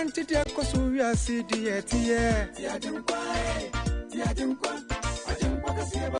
Antidia Kosuya City at AGYENKWA KASIEBO.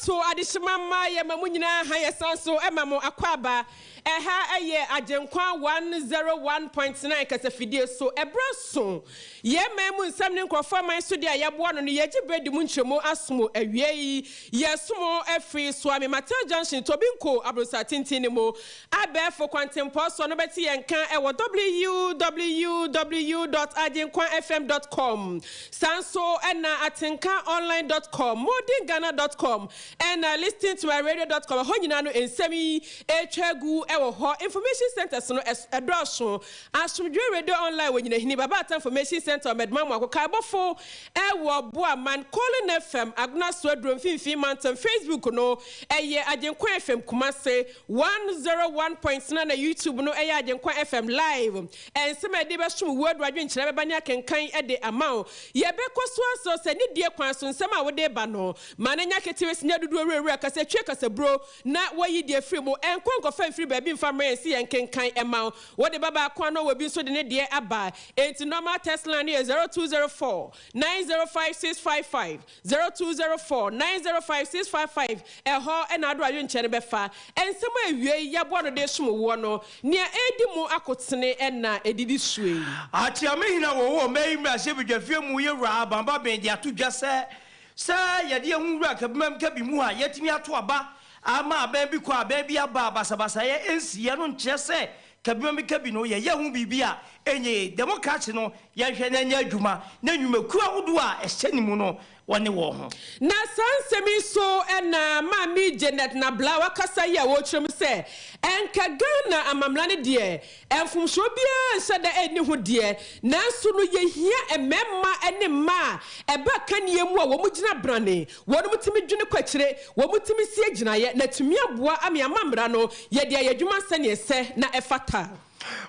To adishimama ye mamunyina haye sanso emamo akwaba eha eye AGYENKWA 101.9 kasafidie so ebraso ye memu nsam ne nkrofo man so dia yeboa no ye gibredi mu nchemo asomo awie ye somo afri swami Matel Junction Tobinko abrosa tintin mo abefo kwantempo so no beti yenka ewo www.agyenkwafm.com sanso ena atenkaonline.com modingana.com and listening to my radio.com honyina no ensemi etwagu ewo ho information centers no edroso asomdwe radio online wonyina hini baba information center medmamu akoka bofo ewo boaman calling FM agna swedro mfimfi mountain Facebook no eye AGYENKWA FM Kumase 101.9 na YouTube no eye AGYENKWA FM live and some de be som word wadwe nkyere bebanya kenkan ede amao ye be koso se ni die kwan so nsem a wode ba no manenya ketewe sinya dudu owurewura kase twe kase bro na wayi die free mo enkonko fa free ba bi mfamre si yenkenkan emao wode baba kwa no wobi so de ne die aba enti normal Tesla no 0204 905655 0204 905655 eho ena ado ayo nkyere befa ensem awie yabo no de som wo no ne edi mu akotene ena edidi suei ati amehina wo mei mra se bedwafie mu ye wura bamba ben dia to dwase sa ye de hu wura kabam kabi mu a yetimi ato aba ama aban bi ko aban bi aba basabasa ye ensiye no nkyere se kabi no ye hu bibia enye democracy no ye hwe na nya adwuma na nwumaku ahodo a ehyenimu no wone wo ho na sansemi so ena mami Janet na blawa kasa ya wo twem se enka Ghana amamlane de enfumso bia se da eni ho de nanso no ye hia ememma ene ma eba kanie mu a wo mugina brane wo no mutimi dwene kwakire wo mutimi sie ginaye na tumi aboa ame amamra no ye de ayadwuma sene se na efata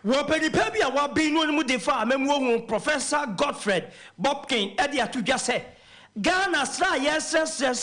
Wapeni pebi a wabi no mu defa amemu Professor Godfred Bobkin edi atudwa se Ghana sra yes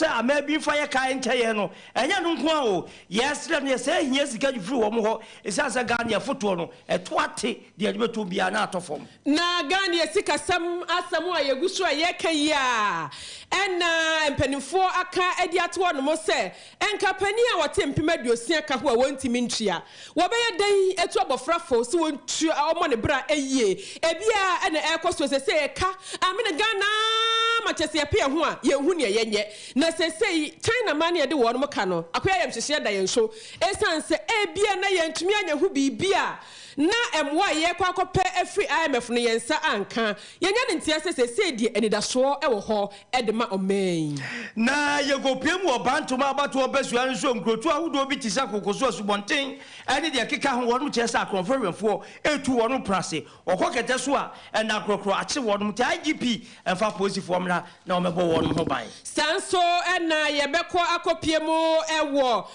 amebi fa ye kai nteye no enya no nko a o yes no ye se hia sika difiri wo mo ho esasa Ghana ye foto no etoate de adbeto bia na atofom na Ghana ye sika sam asamu a yegusu a ye kan ya ena empanifo aka edi ato no mo se enka pani a wote mpimaduosia ka ho a wontimi ntria wo be ye dan etu abofrafo so wontu omo ne bra eyie ebia ena ekoso se ka amene Ghana machese pe ho a ye hu ne yenye na sesei China man ye de wo no ka no akoya yem hyehye da yen so esanse ebia na yentumi anya hu bibia na emwa ye kwa kope afri IMF no yensa anka yenya ne ntia sesei die enidaso ewo ho edema omen na ye go piemu obantoma abato obesu anso nkrotu ahodo bi tisa kokoso asubonten ene de keka ho wonu chesa akonferenfo etu wonu prase okokete so a na krokro ache wonu mti IGP emfa police formula na omebo wonu ho ban sanso ena ye beko akopiemu ewo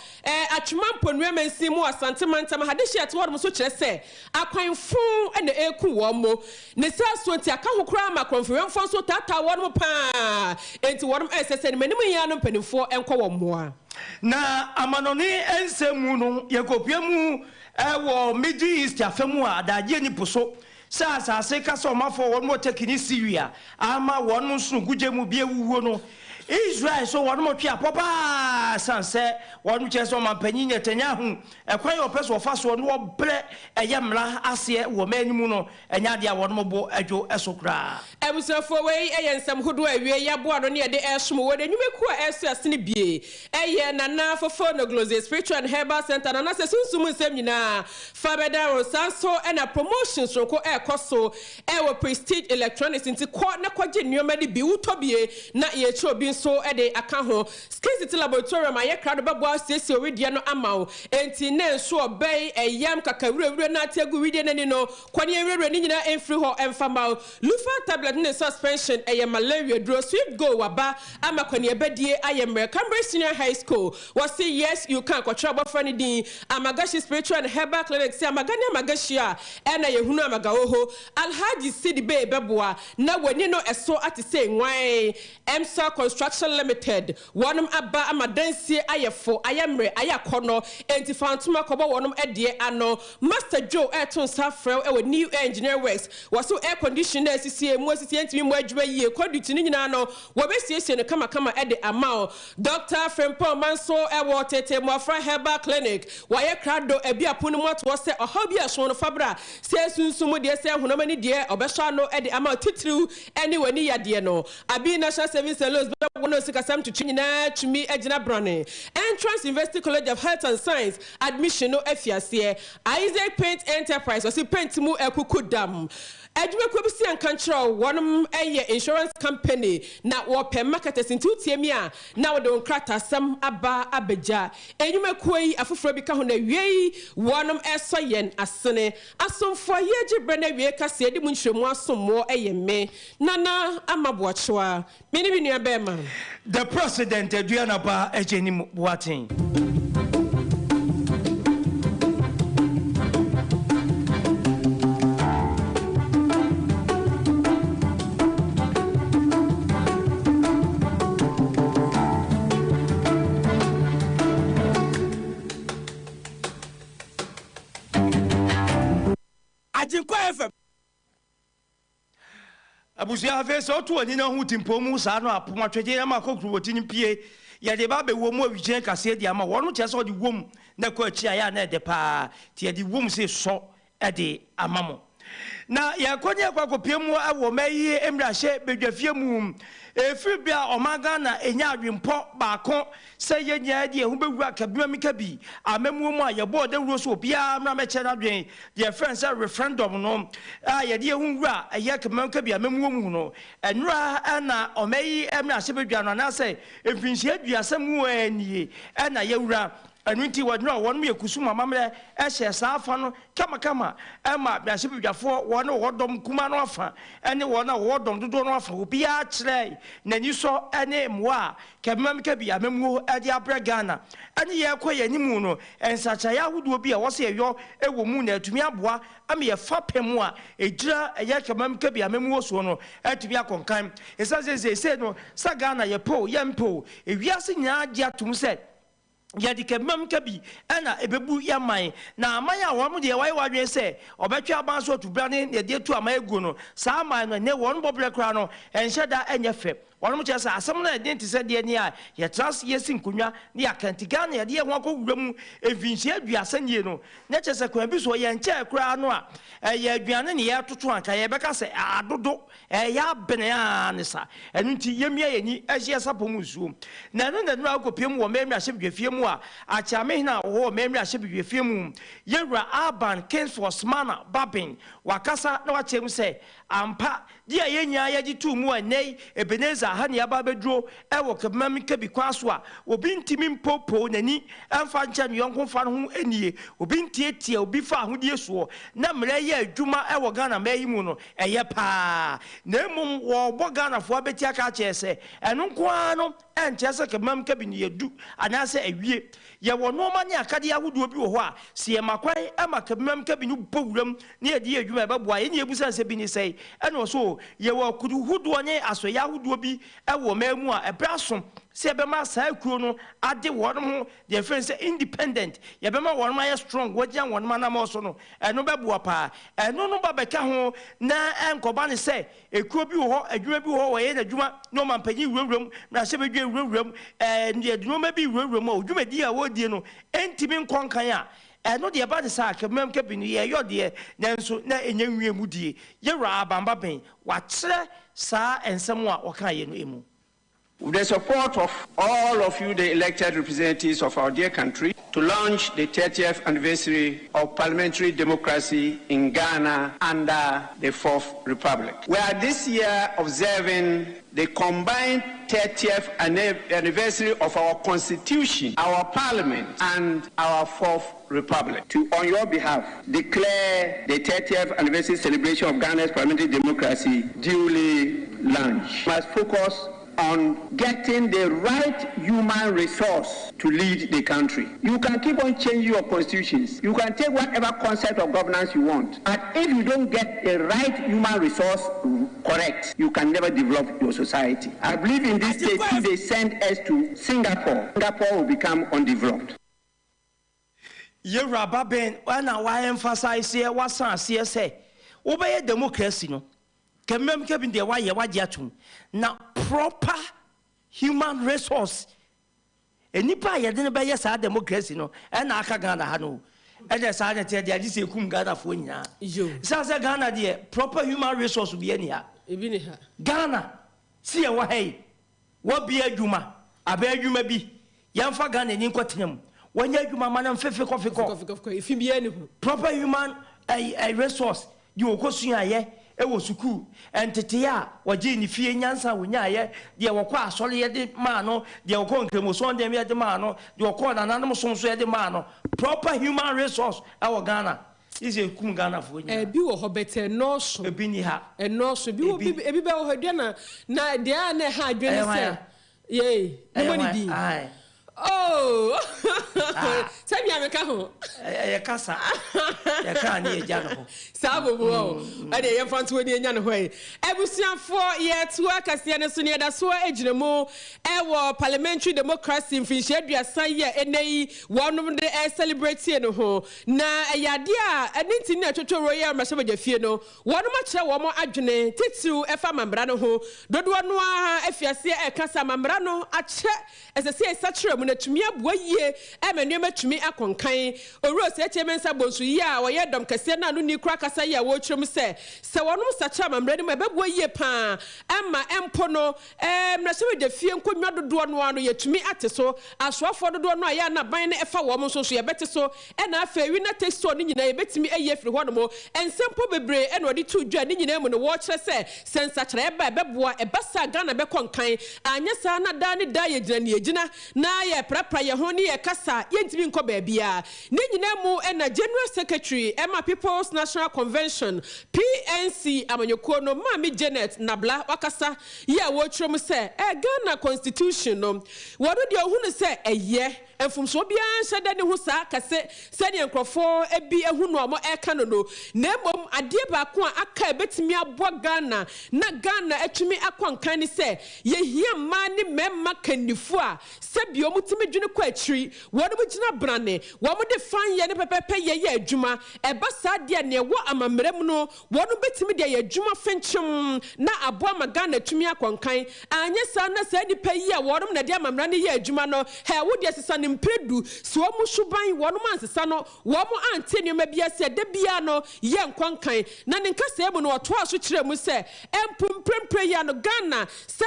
atwemampo nuemansimu asantemantam hadehye atwodum so kire se akwanfu ena eku wo mo ne saso nti aka hokura ma konferenfo so tata wonu pa enti wonu esese ne manim ya no mpanifo enko wo moa na amanoni ensemu no ye kopiemu ewo Middle East afemu a daje ni poso sa se kasa omafo wonu mo tekini Syria ama wonu sunu gujemu bie wuwo no Israel so wonu mo twa popa sanse wonu cheso mampanyi Netanyahu ekwan yo peso ofaso wonu obre eyemra ase wo manimu no enya de wonu mo bo adwo esokra ebusafo we eyensam hodo awie yabo no ne de esomo wo de nwumeku a eso asene bie eye nana fofo no glose spiritual and herbal center nana se sunsum nsem nyina fabeda sanso ena promotions ronko ekoso ewo prestige electronics nti ko na kwaje nneoma de bi utobie na ye che obi so de aka ho skin city laboratorium aye krado bebo siesie owidie no amawo enti na nso obey eyam kakawurawura na ategu widie nani no kwani ewurawura ni nyina enfri ho emfamao lufa tablet ne suspension eye malaria dro sweet go waba ama kwani ebedie ayemre Cambridge Senior High School was say yes you can kwatra bofra ni din Amagashi spiritual and herbal clinic say amagani amagashi a na yehunu amagawo Alhaji Sidi Bay beboa na wani no eso ati say nwan Emsa Construction Limited wonum aba amadansie ayefo ayemre ayakono enti fantuma kobo wonum edie ano Master Joe Eton Safrel ewe new engineer works waso air conditioner sisi mu sisi enti mu adwuma yie conduit ni nyina no wo besiesie no kama ede amao Dr. Frempon Manso ewo tete Mwafra Herbal Clinic waye krado ebi apunu moto wo se ohabi aso no fabra se sunsumu de se hunamani de obesha no ede amao titru eni wani yade no abi national service loans no sikasam to nyina tumi agina brane Entrance University College of Health and Science admission no afiase Isaac Paint Enterprise wasi paint mu ekukudam AGYENKWA bisi ankanchro wonum eye insurance company na wo pe marketers into tiemia na wo don krata sam aba abeja AGYENKWA yi afoforo bi ka ho na wiei wonum esoyen asene asomfo ye gibre na wie kase edi mu nhremu asommo eye me nana amaboachewa meni bi nua bema the president ADUANABA AGYENIM BOATENG AGYENKWA FM abusia afi so to ani na hu timpo mu sa no apoma twege na makokru wotini pie ye de ba be wo mu awigyen kase de ama wono che so de wom na ko achi aya na de pa tie de wom se so e de amamo na ya konye kwa kopie mu awo mayi emrahye bedwafie mu efiri bia omaga na enya adwempo baako se yenya de hu bewura kabima mika bi amemu mu aye bo de wuro so bia mra meche na dwen de friends referendum no ye de hu wura aye kabima mika bi amemu mu no enura na omayi emrahye bedwa no na se efinhie aduasam anie na ye wura anunti wadno wonum yekusuma mamre ehye saafa no kama ema biase bidwafo wono wodom kuma no afa ene wona wodom dodo no afa obi a kire nani so ene mwa kemam ka bia memu ade abra Ghana ene ye koye nimu no ensacha ya hudu obi a wose eyo ewo mu na atumi aboa ame ye fapem a egira eye kemam ka bia memu so no atumi akonkan esase no sa Ghana ye po ye mpo ewiase nya agi atum se yadi kemam kabi ana ebebu yaman na amanya won de wai wadwe se obetwa abanso tubra ne de tu amaegu no sa aman no ne won bobre kra no enhyeda enyefe wonu mo chese asem na identity se de ni a ye trans yesin kunwa ne akantiga na ye ho akowura mu evinhie aduasa nie no ne chese kwa bi so ye nche kra no a ye aduane ne ye toto anka ye beka se adodo ya bene ya ne sa enunti yemia ye ni ehye sapom nsuo na no na no akopiem wo memra hyebdwafie mu a achame na wo memra hyebdwafie mu yewra Urban Kingsforce Mana Babin wakasa na wachem se ampa dia yenya yaji tu mu anei Ebeneza ha ne aba bedro ewo kemam kabi kwaso a obi ntimi mpopo nani amfa ncha ne yonko fa ho enie obi ntietie obi fa ahodie so na mre ye adwuma ewo Ghana mayi mu no eye pa na emum wo bo Ghana fo abeti aka chese eno nko ano enchese kemam kabi ne yedu anase awie ye wo no ma ne akade ahudu obi wo ho a se ye makwan ema kemam kabi no bowuram ne ye de adwuma beboa ye ne ebusa se bi ni sei eno so ye wo kudu hudu onye aso ya hudu obi ewo mamu a ebraso se bema sa kuro no ade wonum ho de friends independent ye bema wonum aye strong wogyan wonum na mo so no eno beboa pa eno no ba beka ho na enkoba ne se ekuro bi wo ho adwuma bi wo ho ye na adwuma no man panyi wurawuram na se bedwe wurawuram ne adwuma bi wurawuram a adwuma di a wodie no entimi nkonkan a eno de ba de sa kemam kabini ye yo de nanso na enya nwie mu die ye ra abamba ben wa kire sa ensem a woka ye no emu With the support of all of you, the elected representatives of our dear country, to launch the 30th anniversary of parliamentary democracy in Ghana under the Fourth Republic. We are this year observing the combined 30th anniversary of our Constitution, our Parliament, and our Fourth Republic. To, on your behalf, declare the 30th anniversary celebration of Ghana's parliamentary democracy duly launched. We must focus on getting the right human resource to lead the country. You can keep on changing your constitutions. You can take whatever concept of governance you want. But if you don't get the right human resource correct, you can never develop your society. I believe in this state, if they send us to Singapore, Singapore will become undeveloped. Yoruba Ben, when I emphasize here, what's say, obey democracy, no? Kemem kebin de wa ye wajiatum na proper human resource enipa ye de ne be yes democracy no e na aka Ghana ha no e de sa de de adi se kum Ghana fo nya yo sa Ghana de proper human resource bi eni ha ebi ni ha Ghana si e wa hey wo bi adwuma aba adwuma bi yamfa Ghana ni nkotenam wanya adwuma manam fefe kofe efi bi eni hu proper human a resource di okosun aye ewo suku entete a waje ni fie nyansa wonya ye de wokọ asole ye de ma no de wokọ nkremoso de me de ma no de wokọ nananum sonso ye de ma no proper human resource awo Ghana is a kum Ghana fo nya bi wo ho bete no so ebi ni ha no so bi wo ebi be wo ho de na de a na ha adwene se ye no money di oh tell me ameka ho e kasa e ka ni eja no sabo bo e de ye fanto ni enya no ho e ebusuafo ye to akasie ne so ne da so ejinemu e wo parliamentary democracy mfinhye aduasa ye enei wonom de celebrate no ho na yade a eniti na twotwo royal mashaba fie no wonom a kire wo mo adwene titiru e fa mambra no ho dodo no a afiase e kasa mambra no a kire esese esachire mu na tumi abua yie e manuema tumi akonkan owuro se chemensa bonsu yi a wo ye dom kase na no ni kura kasa ye wo twem se wonom sacha mambra ni mebabua yie pa ama empo no mrase de fie nkonwa dodo no ano ye tumi ateso asoafo dodo no aya na ban na efa wo mo so ye bete so e na afa wi na testo ni nyina ye betimi eye firi ho no mo ensempo bebre e no de tu dwa ni nyina mu no wo kire se sensa kire e ba beboa e basa Ghana be konkan anya sa na da ni da ye gina ni egina na ye prapra ye ho ni ye kasa ye ntimi nko ba bia ni nyina mu e na General Secretary Emma People's National Convention PNC amanyoko no Mami Janet Nabla wakasa ye wo twom se Ghana Constitution no wodo de ohunu se eye enfumso bia nhede ne ho sa kase se ne nkrofo ebi ehunu omo eka no no na mom ade ba ko aka betimi abo Ghana na Ghana etumi akwankan ni se ye hia ma ni memma kanifu a se bi omutimi dwene kwa akiri wodo mu gina brane wo mo de fan ye ne pepepe ye adwuma e ba sa de ne wo amamrem no wodo betimi de ye adwuma fenchim na abo ama Ghana etumi akwankan anya sa na se di pa yi a wodo na de amamra ne ye adwuma no he wo de sesa ne mpredu so mo suban wodo man sesa no wo mo ante ne ma bia se de bia no ye nkwankan na ne nkasa emu no oto aso kire mu se empumprempre ya no Ghana se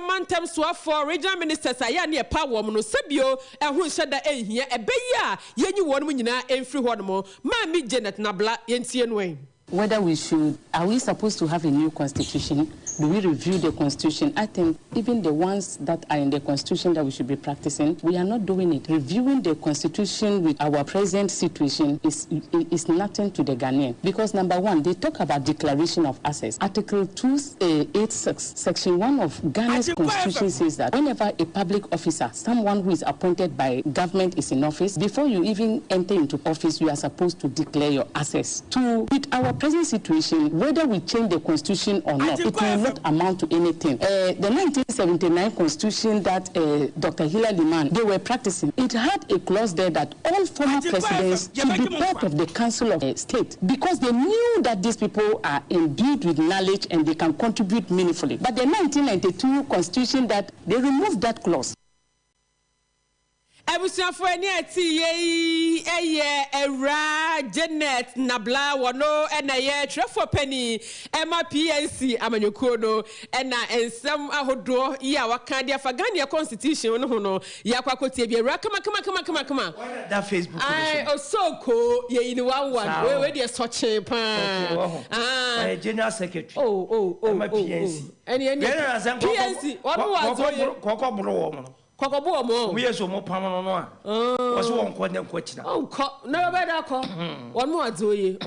mantem so for regional ministers aya ne pa wo mo no sebio ehu nheda ehia ebeyi a yenyi wono nyina emfiri ho no mo Mami Janet Nabla yentie no en. Whether are we supposed to have a new constitution? Do we review the constitution? I think even the ones that are in the constitution that we should be practicing, we are not doing it. Reviewing the constitution with our present situation is nothing to the Ghanaian. Because number one, they talk about declaration of assets. Article 286, section 1 of Ghana's constitution says that whenever a public officer, someone who is appointed by government is in office, before you even enter into office, you are supposed to declare your assets. With our present situation, whether we change the constitution or not, it will not amount to anything. The 1979 constitution that Dr. Hilary Liman, they were practicing, it had a clause there that all former presidents should be part of the Council of State because they knew that these people are imbued with knowledge and they can contribute meaningfully. But the 1992 constitution, that they removed that clause. abusuafo ani ati ye eye Era Janet Nabla wono ena ye trefo pani ema PNC amanyuko no ena ensem ahodo ye awaka dia fagania constitution no ho no yakwakotie bi Era kama that Facebook ai osoko ye ni one we dey search pa general secretary ema PNC PNC wono wazo kokobro wo mo kokobo mo we yeso mo pam no no a wo so won ko ne ko china ko na be da ko won mo azoye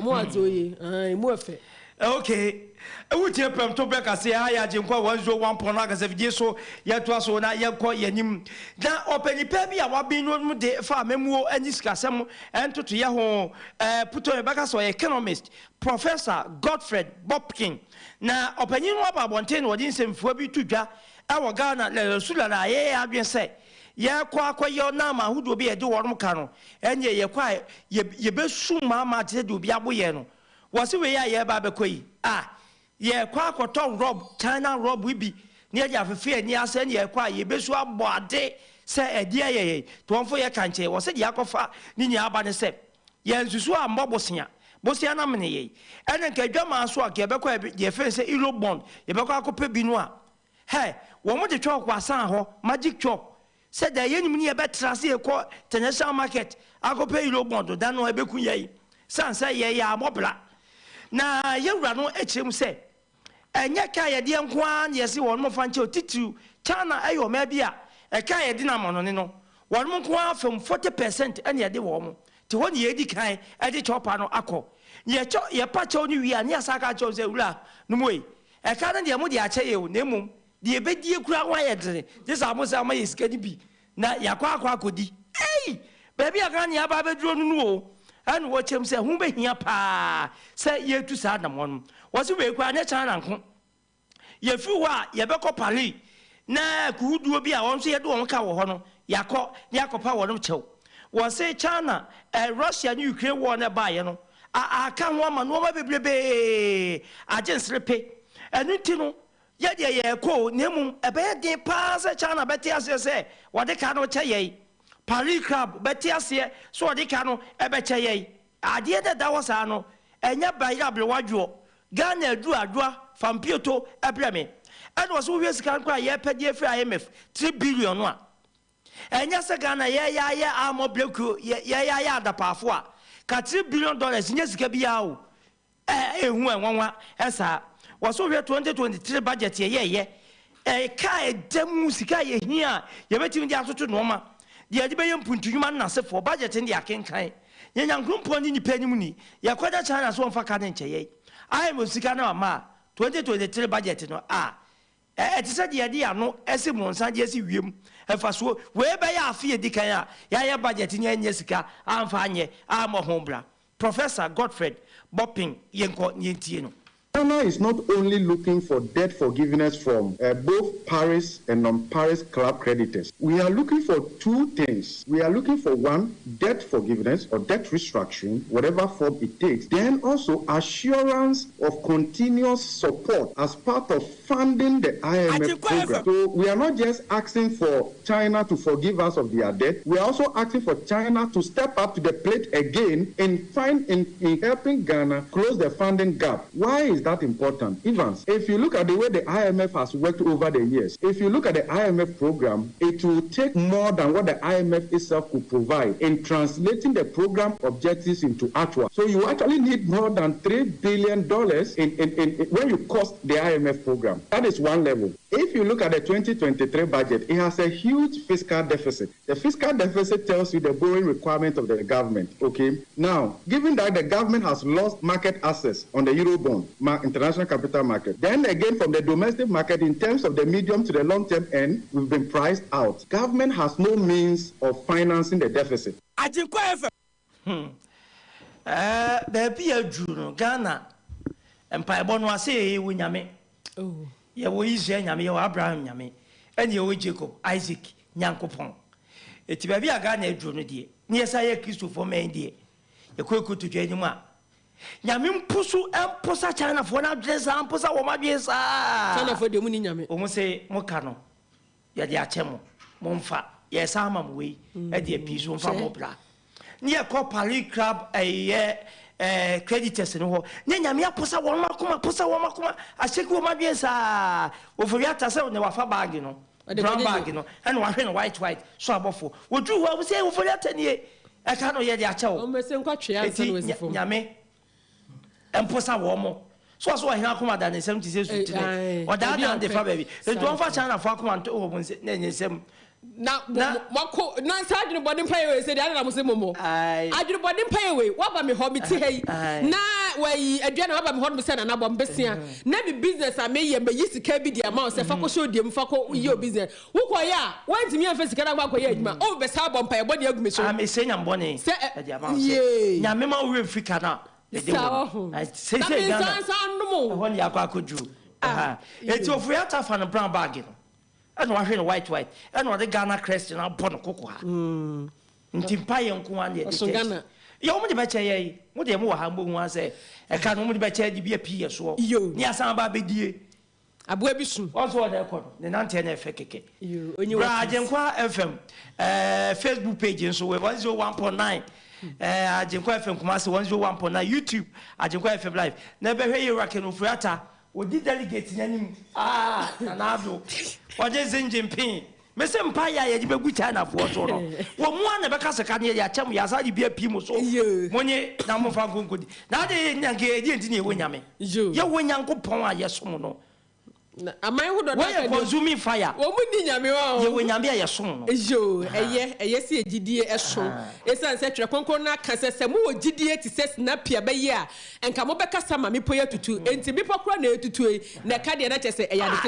mu efe okay ewutie pem to be ka se AGYENKWA 101 na ka se fidie so ye to aso na ye ko yenim na opanipa bi a wabi no mu de fa memuo ani sikasem entoto ye ho puto e baka so economist Professor Godfrey Bopkin na opanyin no ababonte no wodi nsemfua bi tudwa awo Ghana le sula na ye adwen se ye kwa akoyo na ma hudo bi e de worum ka no enye ye kwa ye besu ma te de obi aboye no wose we ya ye ba bekoyi ye kwa akoto rob China rob bi ne ya afefe ni ase ne ye kwa ye besu abo ade se edi ye to onfo ye kanche wose de akofa ni nya aba ne se ye nsusu ambobosia bosia na mene ye ene nka dwama so a ke bekwa ye fe se ilo bond ye bekwa akope bi no a hey wo mo de twok wasan ho magic chop said the yenim ni e betra se ko international market akope ilo bond da no e beku ye san say ye ya mobla na ye wura no echirem se enye ka ye de nko an ye se won mo fanche otitu China ayo ma bia e ka ye de na mono ne no won mo nko an from 40% ene ye de wo mo ti won ye di kan e de chopa no akọ ye pa cho ni wi an ya saka cho se wura no mo e ka na de mo de ache ye o na mum de be die kura wa ye dere this amosa ma is kedi bi na yakwa akodi ei baby aka nya ba be duro nu o anu wo chem se hu be hia pa se ye tu sa na mon wo se we kwa ne chan na nko ye fi wa ye be ko Paris na ku duo bi a won so ye do won ka wo ho no yakopa wo no chew wo se China Russia and Ukraine war na ba ye no aka ho ma no ma bebrebe agensrepe enu ti no ye de ye ko nemu ebe de pa se China beti ase se wode ka no che ye Paris club beti ase so wode ka no ebe che ye ade de da wasa no enya ba ya ble wadwo Ghana adua fampioto ebreme and was we sika kwa ye pede free IMF 3 billion no a enya se Ghana ye ya amo bleku ye ya adapafo a ka $3 billion nya sika bia o ehu enwanwa esa was we 2023 budget ye ka edemu sika ye hia ye betimi dia atoto no ma dia de be mpuntunuma na se for budget ndi akenkan ye nyankrumpo ni nipa nimu ni ye kwada China so mfa ka ne nche ye I am sika na ma 2023 budget no it said the idea no ese monsan je si wiem efa so we be ya afie dikan ya budget nya sika amfa anye amo hombra Professor Godfrey Boping yenko nyentie no Ghana is not only looking for debt forgiveness from both Paris and non-Paris club creditors. We are looking for two things. We are looking for one, debt forgiveness or debt restructuring, whatever form it takes. Then also assurance of continuous support as part of funding the IMF program. So we are not just asking for China to forgive us of their debt. We are also asking for China to step up to the plate again in helping Ghana close the funding gap. Why is that important? Evans, if you look at the way the IMF has worked over the years, if you look at the IMF program, it will take more than what the IMF itself could provide in translating the program objectives into actual. So you actually need more than $3 billion in when you cost the IMF program. That is one level. If you look at the 2023 budget, it has a huge fiscal deficit. The fiscal deficit tells you the borrowing requirement of the government. Okay. Now, given that the government has lost market access on the Eurobond, international capital market, then again from the domestic market in terms of the medium to the long-term end, we've been priced out. Government has no means of financing the deficit. Baby, a Juno, Ghana, and Paibono say, Winyame. Oh. Ya wo Israel nyame ya Abraham nyame ene ya wo Jacob Isaac nyankopon eti ba bia ga na aduro no de ne yesa ya Christopher men de ya kokoto dwanim a nyame mpusu emposa China fo na dresa emposa wo madwesa China fo de mu ni nyame o mo se mo ka no ya de ache mo mo mfa yes amam we e de piece on fa mobra near copali crab creditors no ho nyanya me aposa won makoma asheki wo madwen sa wo foriata se ne wafa bag no brown bag no and wa hwe no white so abofo wo dru wo say wo foriata ne e ka no ye de ache wo o me se nkwatwe ansa no wesifo nyame emposa wo mo so ahina akoma da ne sem ti se su tire o da de fa baby e do fa chana fa akoma nto wo bon se ne nyesem na mako na sadwene body pay we say dey na mo se momo adwene body pay we wa ba me ho me ti hey na we aduane wa ba me ho me se na bom besia na bi business a me ye me yisika bi dia ma se fa ko show dem fa ko ye business wo ko ya wanti me fa sika na gba ko ye adwuma o be sa bom pay body agumi so me se nyam bone e dia ma se nyame ma wo Africa na say Ghana when you are could do it's of Friata fan and brown bag and washing white and what the Ghana crest and upon cocoa Ntimpire and Kuan so Ghana you only betcha ye what the more humble one say I can't only betcha be a pier so you near some baby Abuebisu also what they call the Nantene Fekeke you AGYENKWA FM Facebook page so we're 101.9 AGYENKWA FM Kumasi 101.9 YouTube AGYENKWA FM Live. Never hear you rocking of Friata. We did delegate in Nanado. What is in Jimping? Miss Empire, you be China for so long. One never cast a canny, Yacham Yazadi be a Pimo so you. When ye number for good. Now they didn't win yammy. You win Uncle Poma, yes, no. Am I would consuming fire? What would you when you be a son? Jo, yes, a GDA show. It's an set Concona Casamu, GDA to say Napia by year, and come over Casama, me poya to two, and to be proclaimed to two, Nacadia say a yard.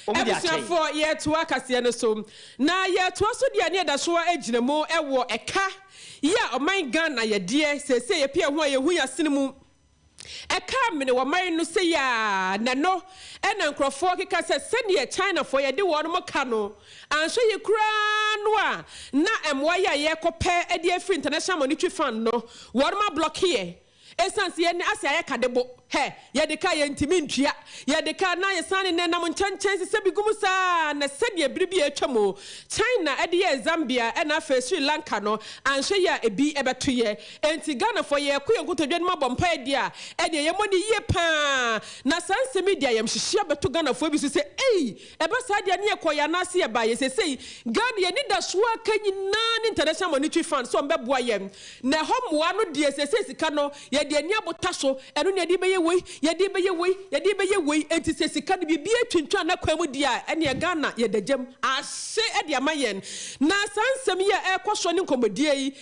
Every 4 years to work as the so. Now, yet, to also the idea that so edge no more a war a car. Yeah, oh my gun, I dear say appear why you are cinema. E come ne wa mari no say ya na no e na nkrofo keka se send China for ye de won mo ka no anso ye kura no a na emwa ya ye kope e de free international monetary fund no won ma block here essence ye ne asia ye kadebo he ye de ka ye ntimi ntua ye de ka na ye sane ne nam nchanchan se bigumu sa na sede biribi atwamo China e de Zambia e na fa Sri Lanka no anhwe ya ebi ebeto ye enti Ghana for ye ko yenkotodwe no mabompa e dia e de ye moni ye pa na sanse media yem hihia beto Ghana for bi so se ei ebe sa de ne ye koya na se ye ba ye se sei Ghana ye ni da so aka nyina international monetary fund so mbeboa yem na homoa no de se sika no ye de ni abota so eno ne de be yedi be ye enti se sika de bibia twintwa na kwamu dia ene Ghana ye dagem ase e de amayen na sansem ye ekoso ne nkomodie yi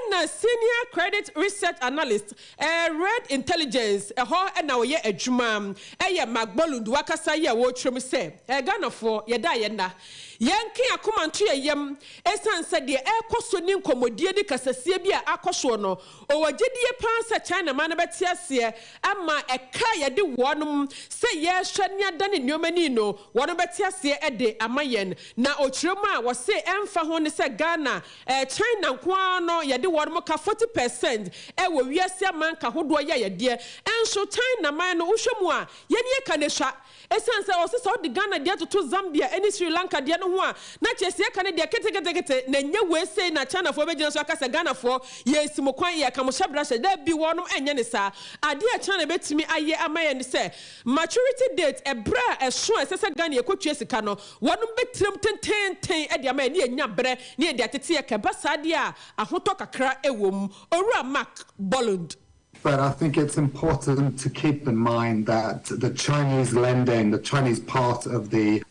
na senior credit research analyst red intelligence ho na wo ye adwuma ye magbolund wakasa ye wo twem se Ghana for ye da ye na yenke akomanto yem esanse de ekoso ne nkomodie di kasasie bi akoso no o wagedie pan sa China man beti ase ama eka ye de wonum se ye hwani adane nyomani no wono beti ase e de amayen na ochiremu a wo se emfa ho ne se Ghana China kwa no ye de wonum ka 40% e wo wiase amanka hodo ye de enso China man no uhwemu a ye ne ka ne hwa esanse o se so de Ghana de to Zambia eni Sri Lanka de no ho a na chese ka ne de kete na nya we se na China fo be gina so aka se Ghana fo ye simokwan ye ka mo hyabra hye da bi wonum enye ne sa ade a China betimi aye amaye ne se maturity date ebra eso esese Ghana ye kotwe sika no wonum betrem tenten e de amaye ne nya bre ne de atete ye ka basa ade a ahoto kakra ewom owura Mark Bolland. But I think it's important to keep in mind that the Chinese lending, the Chinese part of the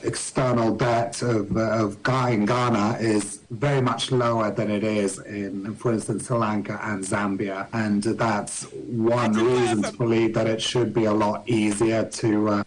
external debt of Ghana is very much lower than it is in, for instance, Sri Lanka and Zambia. And that's one reason to believe that it should be a lot easier to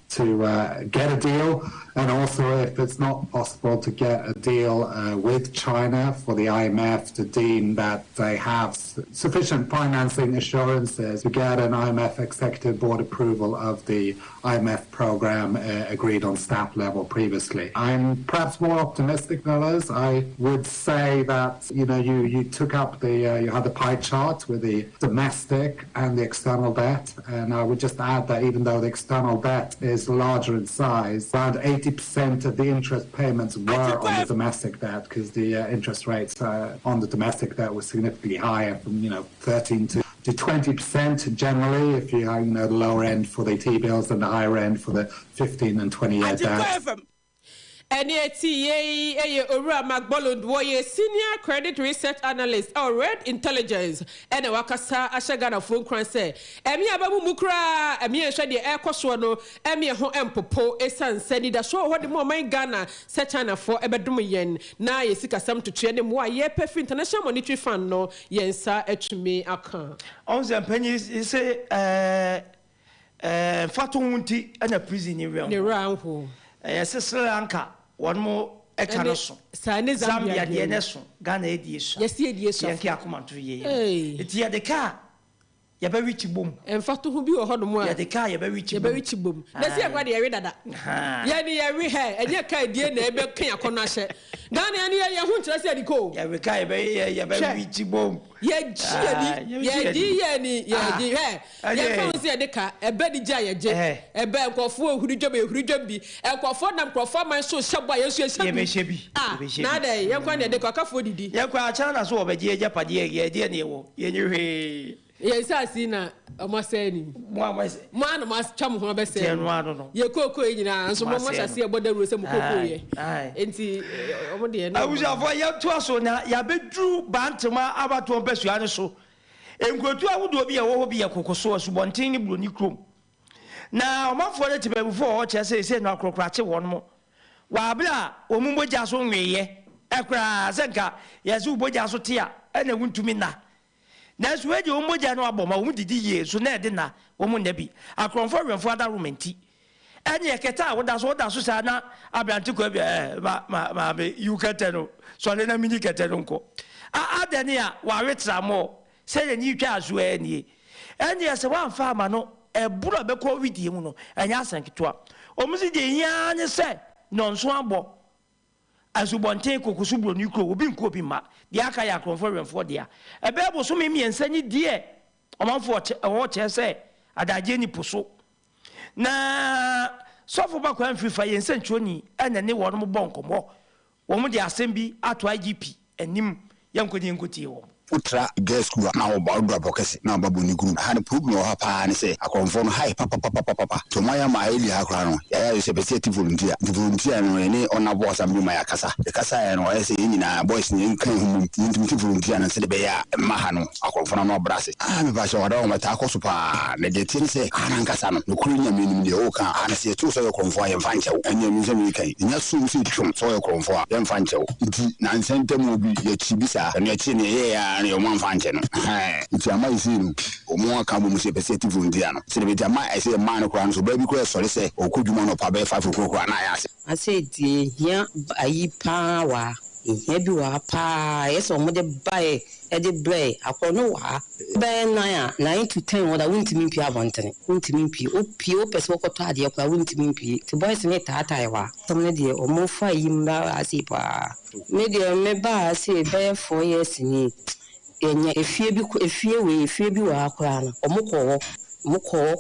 get a deal. And also, if it's not possible to get a deal with China, for the IMF to deem that they have sufficient financing assurances to get an IMF executive board approval of the IMF program agreed on staff level previously. I'm perhaps more optimistic than others. I would say that, you took up you had the pie chart with the domestic and the external debt. And I would just add that even though the external debt is is larger in size. Around 80% of the interest payments were on the domestic debt because the interest rates on the domestic debt were significantly higher, from 13 to 20% generally, if you have the lower end for the T-bills and the higher end for the 15 and 20-year debt. NATA Ora Macbolund was a senior credit research analyst or Red Intelligence and a Wakasa Ashagana phone cran say Emia Babu Mukra Emia Shadi Air Coswano Emia Ho Empopo Esan said that show what the moment Ghana Setana for Ebedumayen na Yesika Sam to train them why ye perfect international monetary fund no yensa etme aka on the pennies is say Fatunti and a prison in round Sri Lanka one more Ekanoso Zambia the Eneso Ghana edition. Yes, yes, Yankee Akuman to ye. It's here the car. You're very rich boom. And Fatu who be a hot more. The car, you're very rich boom. Let's see what I read that. Yanni, every hair, and your car, dear neighbor, Kenya Conashe. Ghana, and you won't trust the go. You're very rich boom. Yeah, the car, a beddy giant, a bag of four who job be, a quafford and quafford my soul, shop by your shabby. Ah, nada, you're going to the cocker for the D. You're quite chance over the dear Japadia, dear Neo. Yes, I see now. I must say, man must chum who I say, I don't know. Your cocoa in and so much I see about the Russom cocoa. And see, I was avoid your torso now. Yabe drew Bantama about to Bessuano so. And go to I would be a hobby a cocoa sauce, one thing in Blue Crum. Now, my father to be before, just say, no crocratch one more. Wabla, or Mumbo Jason, ye, Akra Zenka, Yazu Bojasotia, and I went to me now. That's where the Omojano Aboma who did ye, so near dinner, woman Debbie. I confirm your father romanti. And ye keta, what does Susana, Abrantuko, you cateno, so then a mini catenunco. Denia, Warrets more, say a new charge where any. And yes, one farmer no, a Buddha Beco with you, and Yasank to up. Almost the yan said, non swambo. As you want take Kokusubro Nuko will be coping ma, the Akaya conferring for dear. A babble so me and send it dear. A month for a watch, I say, at AGYENIM Pusso. Na so for back and free fire and send Choni and a new one more bonko more. Woman the assembly at IGP and Nim Yankutio. Utra girls school now about Bokesi now Babuni group had proved no hapa and say I confirm high papa to my Hakrano. Yeah, is a petty volunteer. The volunteer and any on a boss and my casa. The casa and I say in a boys in intimate volunteer and said Beya Mahano, I confirm no brassy. I'm a basho around my taco super. The detin say Anankasano, the Korean meaning the Oka and say two soil convoy and Fancho and your museum weekend. In your soon see soil convoy and Fancho. Nancentem will be your Chibisa and your chin and your one function. It's a amazing or more come with a perceptive Indiana. So I say a man of crowns, so baby question, say, or could you want to pay 5 o'clock? I said, here, I power. Hebiwa pa yes or mother buy Eddie Bray, I call no by 9 to 10 what I wouldn't mean Pia Bonton, wouldn't mean Pio, Peswaka, I wouldn't mean P to boys in it at Iowa, some lady or more 5 as if maybe I remember I say bear 4 years in it. If you be a crown or Moko,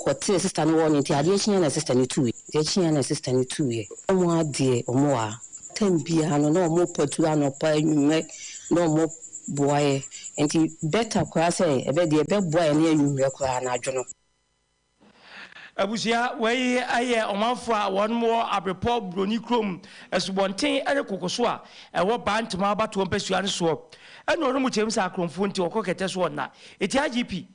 what sister no one into addition and assistant 2, the and assistant 2 more dear or more. 10 piano, no more Portuano, no more boy, and he better class a better boy near you, I don't know. Abusia, where I am for one more a report Bruni Crum as one thing and a cocoswa, and what band to Maba to Pessuan swap. And no more James are confronted to a cocketess one night. It's IGP,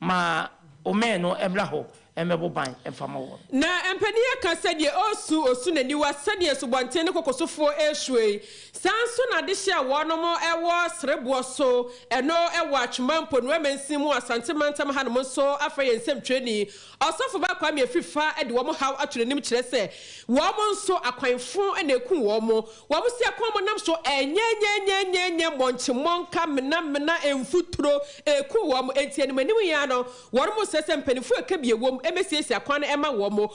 ma Omeno, Emlaho. Emeboban and Famo. Na Empenia Casadia also soon and you are said yes, 110 for Ashway. Sanson Adisha, one more awas, Reboso, and no a watch Mampon women Simo, Santimantam Hanamoso, Afra and Sem Training. Also for back me a free fire and woman how actually name say. Woman so a quine phone and a cool woman. What was the common so a nya Monchimonka, Menamena and Futuro, a cool woman, and Tianmaniano. One more says and penny for a cabby woman. emesiesie akwan ema womo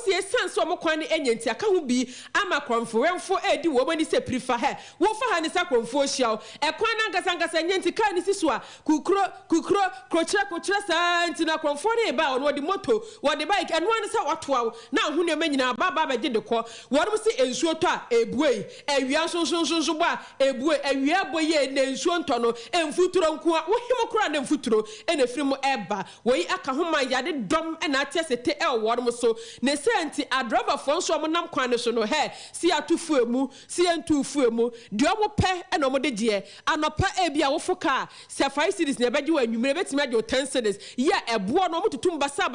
sie sense omo kwan enyenti aka ho bi ama konferenfo edi womo ni se prefer he wo fa ha ni sa konfo hia ekwan na ngasa nyenti ka ni siso a kukro kochira sa ntina konfo ne ba ono di moto wo di bike eno an sa wato na hu ne manyina ba be gide ko womo si ensuo to a ebuei awia sonso ba ebue awia boye na ensuo nto no emfuturo nko a wo himo kura na emfuturo ene firimu eba wo yi aka ho man yade dom na atesete womo so ne senti adrover fo nso mo nam kwan so no he si atufu emu si entufu emu de omo pe na omo de je anopa ebia wo foka se 5 cities na beje wa nwumere betimi ade 10 cities ya ebo no omo tutum basa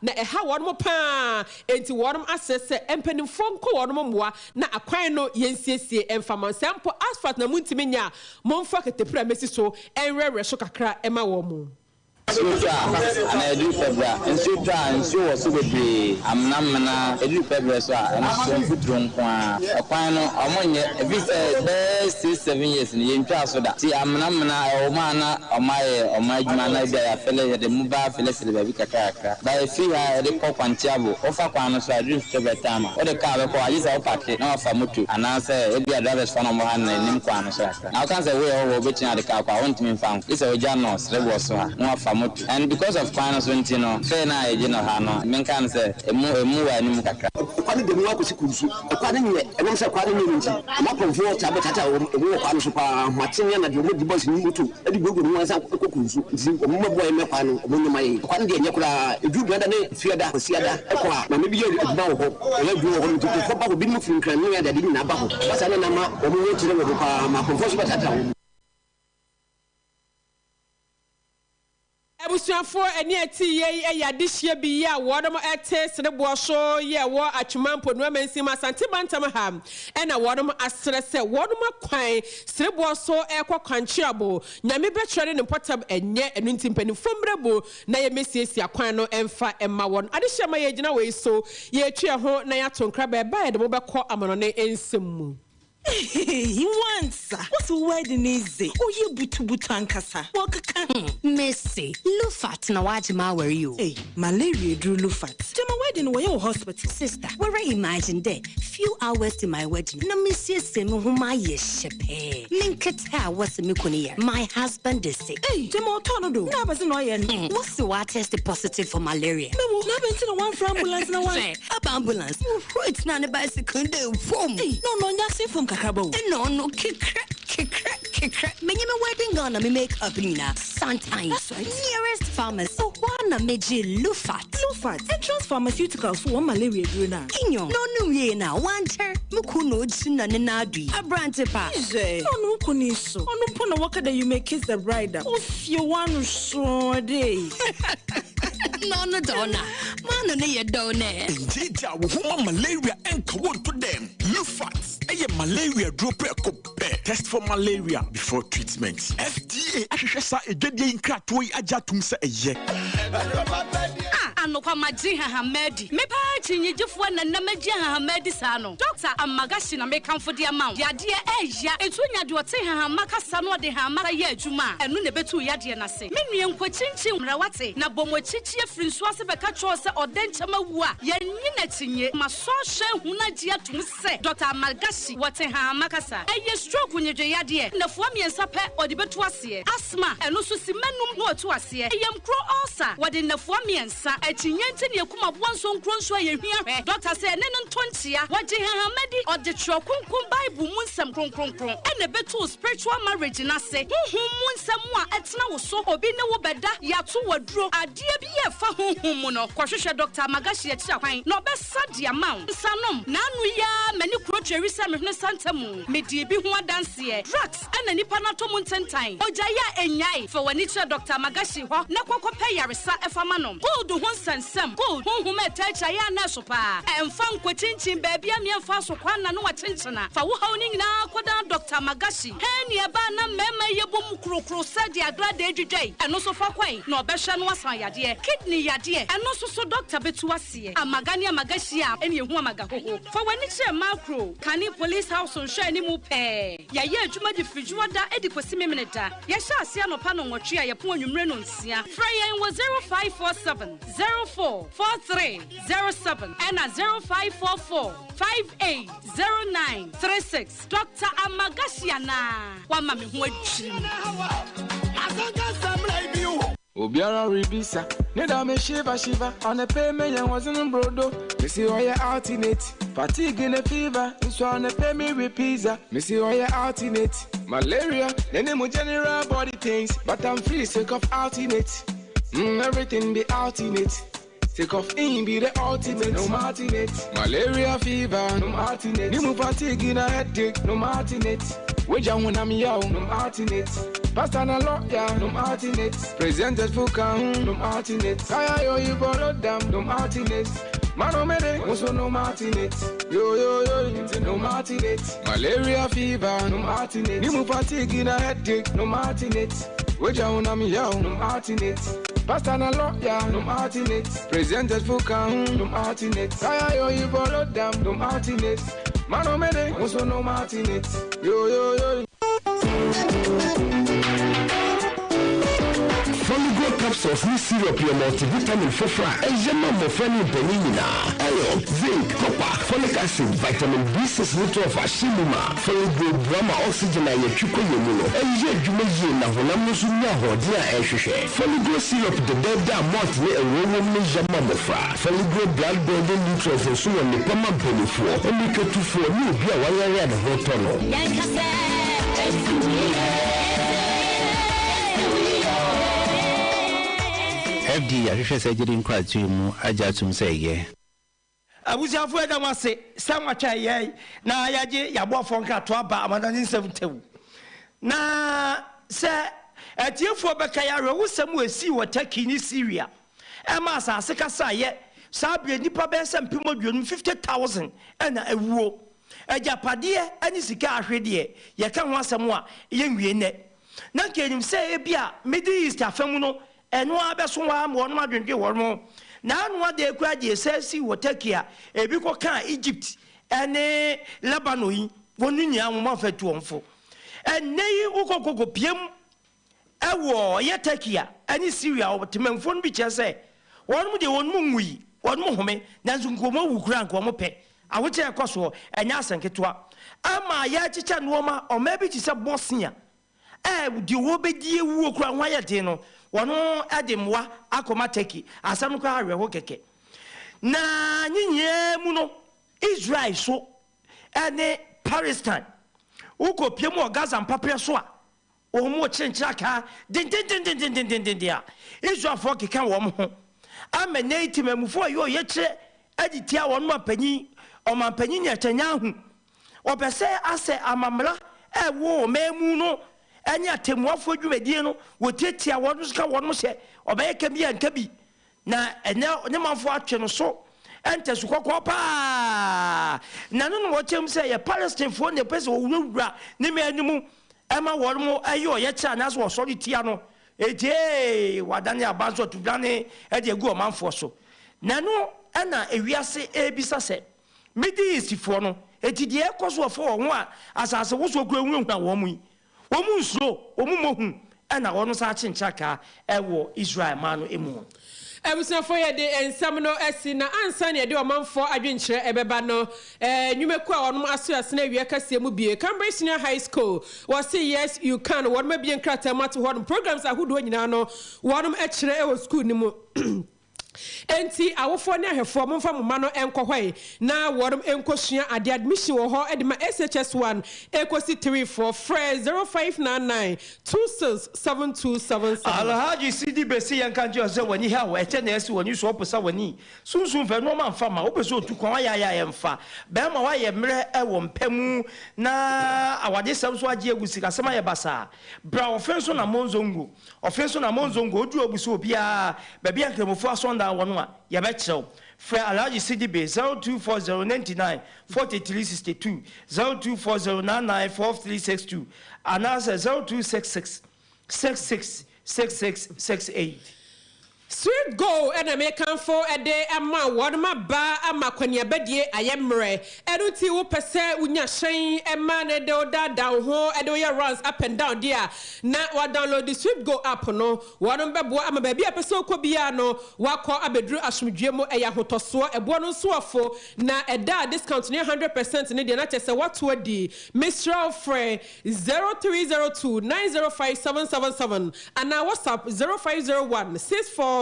na eha wono pa enti wono asese empanimfo nko wono moa na akwan no yensiesie emfama sample asphalt na muntimi nya momfa ketepra mesi so enrere so kakra ema wo mu ana edu febra nsu was be amnamna edu febra so nsu futuro nko akwan no omonye best 7 years ni yentwa so da ti amnamna o mana omayjuma na bia ya fele de muba fele sele ba bi kakaka ba efi ha de kokwantiabo ofa kwan no so edu febra tama o de ka be ko ajisa o pake na ofa moto anase ebia drivers fa no mo han na nim kwan no so aka na kan say we o betina de ka kwa wontimi mfa isa o jano srebo so ha no afa and because of finance wentino say na ejino ha no men kan say emu wa ni kakra kwani de mu akosi kunsu kwani nye enam say kwani nye nti na konfo cha betata emu kwani so pa matinye na de mu di boss ni mutu edi gogo mu ansa kunsu nti omu mabo eme kwani omu nyuma yi kwani de nye kura edu brada ne fiada kosiada ekwa na me bi ye eduma wo ho ya du wo ho nti ko ba ko bi mu finkran ne ya de ni na ba ho basa ne na ma omu wo tire wo pa ma konfo so betata Ebusuafo eni eti ye eyadihye bi ya wodom ete serebo so ye wo atwumampo no amansim asante bantam ha ena wodom asre se wodom akwan serebo so ekwankwanchiabo nyame betwere ne potab enye enu ntimpani fombrebo na ye mesiesia kwan no emfa emma won adehye ma ye gina we so ye twa ho na ya tonkra ba ba ye de mobekọ amanone ensem He wants. What's the wedding is? Oh, you butu Wakaka. Messi. Lufat na wajima where you? Hey, malaria drew Lufat. To my wedding, where your hospital? Sister, where I imagine there. Few hours to my wedding. No, Monsieur Semu, whom I yeshepe. Linketa was a mikunia. My husband is sick. Hey, Demo Tornado. Never seen what's the water tested positive for malaria? No, never seen one for ambulance. No one. Ambulance. It's not a bicycle. No, that's from Kakabo. No, kick. Many wedding gonna me make up Nina. Sometimes. That's right. Nearest pharmacy. Oh, one meji Lufat. Entrance pharmaceuticals for one malaria gruna. Inyo. No, ye na. One ter. Mukuno china nenadi. A brand pa. No, kuniso. No, pona waka that you may kiss the bride. If you want so day. No, donna. Man, no, you don't know. Indeed, woman malaria and cold to them. Lufat. A malaria drop test for malaria before treatment. FDA ashesa egede inkratoi ajatum se eye. Anokwa majiha hamedi. Mepa chinyejefo na namajiha hamedi sano. Doctor amagashi na mekamfo de amount. Yade eya etunya de ote hamaka sano de hamaka ye adwuma. Enu ne betu yade na se. Menue nkwachinchin mrawate na bomwachichi afrinso ase beka cho se odenchama wu a yenyi na tinye maso hwe huna gia tum se. Doctor amagashi wote hamaka sa. Eye stroke nyedwe yade na fo miensa pe ode betu ase. Asthma enu so si manum no otu ase. Eyam kro ulcer wode na fo miensa chinyente ne kuma bonso nkronso ye hwia doctor say ne ntontia waje hamadi ode trokunkun bible munsam kronkronkron ene beto spiritual marriage na se honhom munsam a etena wo so obi ne wo beda yato waduro ade bi ye fa honhom mu no kwahwehwe doctor magashi ya chiakwan no besa dia maun sanom na anu ya mani krotweri sa mehne santamu medie bi ho adanse drugs ene nipa na to muntentan oja ya enyai fa wani che doctor magashi ho na kwakwape yaresa efama no gold ho sansam gold honhom etacha ya na so pa emfa nkwachinchin baby am yemfa so kwana no wachinchina fa wo hawo nyina kwada doctor magashi he ne ba na mema yebom krokro sadi agrade edwedwai eno so fa kwan na obehwe no asan yade kidney yade eno so doctor betu ase amagani amagashi a ene ehu amagahoho fa wani che macro kani police house on hwe ni mu pe ya ye adwuma di frijuwa da edi kwasi memene da ya hye ase anopa no nwotwe a ye pon anwumre no nsia fra yen wo 0547 044307 and 0544580936. Dr. Amagasiana. Wamami Obiara ribisa, neda me shiva on a payment and wasn't brodo. Missy oya alternate, fatigue in a fever, so on a pay me with pizza. Missy oya alternate, malaria, then the general body things, but I'm free sick of alternate. Everything be alternate. Sick of in be the ultimate, no alternate. Malaria fever, no alternate. Nimu fatigue in a headache, no alternate. Weja wuna mi yao, no alternate. Pastor na lawyer, no alternate. Presented for count, no alternate. Kaya yo you borrow them, no alternate. Mano mede, also no alternate. Yo, no alternate. Malaria fever, no alternate. Nimu fatigue in a headache, no alternate. Weja wuna mi yao, no alternate. Pastor na lawyer, no alternate. Presented for count, no alternate. Kaya yo you borrow them, no alternate. Mano mede, also no alternate. Yo. Foligo capsules ni syrup your multivitamin fofra ejema mo fani benina iron zinc copper folic acid vitamin B6 nutrient ashimuma Foligo drama oxygen na yetwiko yemuno eje dwumeji na honam no sunya hode a ehwehwe Foligo syrup the beda malt ne ewowo ni jama mofra Foligo blood building nutrients so won ne pama benefo omiketufo ni obi a wayare na hoto no FD ahwehwe surgery nkwatu mu ajatum seye abusiafo eda wase samwacha ye na yaje yabofo nka to aba amadani 70 na se etiefo beka ya rewusam esi wotaki ni Syria ema asase kasa ye sabre nipa be sempim odwonum 50,000 ena ewuo ajapade ani sika ahwede ye ka ho asem a ye nwie ne na kenim se e bia Middle East afam no eno abeso wa mo no adwendwe wo na anu ade ekwa de sesi wotakia ebi ko kan Egypt ene Lebanon yi wonu nya mo fatu onfo enei ukokoko piem ewo yetakia ene Syria otemamfo no bi chese wonu de wonu nwui wonu home nanzu nkomo wukura nkomo pe awoche ekoso enya asenketwa ama ya chicha nuoma o mebi chi se Bosnia di wo bedi ewu okura ho ayete no wono ademwa akoma Turkey asam ko awe ho keke na nyinye mu no Israel so ene Palestine ukopiem o Gaza mpapre so a o mu chenchira ka den dia Israel fo keka wo mo amene itimamufo yo yekire aditia wono mapanyi o mapanyi nya tanya hu obese ase amamra ewo memu no anya temuafo dwumedie no wotetia wono ska wono hye obeye bi anka bi na ene manfo atwe no so ente su kokko pa na no wo chem se ye Palestine fo ne pese wo wura ne me animu ema wono mo ayo ye cha na so wo sori tia no eje wadane abanzo tudane ede egu o manfo so na no ana ewiase ebisa se Middle East fo no etidie ekoso fo wo ho a asase wo so kura hu wo mu omu so omu mohun ana wono sa chinchaka ewo Israel manu emu Ebusafo ye de ensam no esi na ansa ne de omanfo adwenkyere ebeba no nwumeku a wonom aso ase na wie KASIEBO bie Cambridge Senior High School was say yes you can wonom bie nkrata mat wonom programs ahudo nyina no wonom ekire ewo school ni mu enti awofo ne ahefo momfa moma no enkohwai na worum enkosua ade admission wo ho edema SHS1 ekosi 34 free 0599 267277 Alhaji Sidi Besi yankanji oze wani ha wo ete na esi wani so oposa wani sunsun fe no manfa ma obeso otukwan ya yemfa be ma wa ye mre ewo mpamu na awade sam so age egusi kasema ye basa bra ofenso na monzongo odu obuso obia ba bia kremofo asonda wono a ye be chew free Alhaji Sidi Be 024099 4362 024099 4362 and answer 0266 666668 Sweet go and American for a day and my one my bar and my quenya bedie I am re. Eduti who per se unya shine and man a do that down home and do your runs up and down dear. Now what download the Sweet go app no one I'm a baby episode cobiano wako abedru asumjemo a yahotoswa a bonus swafo na a da discount near 100% in India not say what would the Mr. Frey 0302 905 777 and now WhatsApp 0501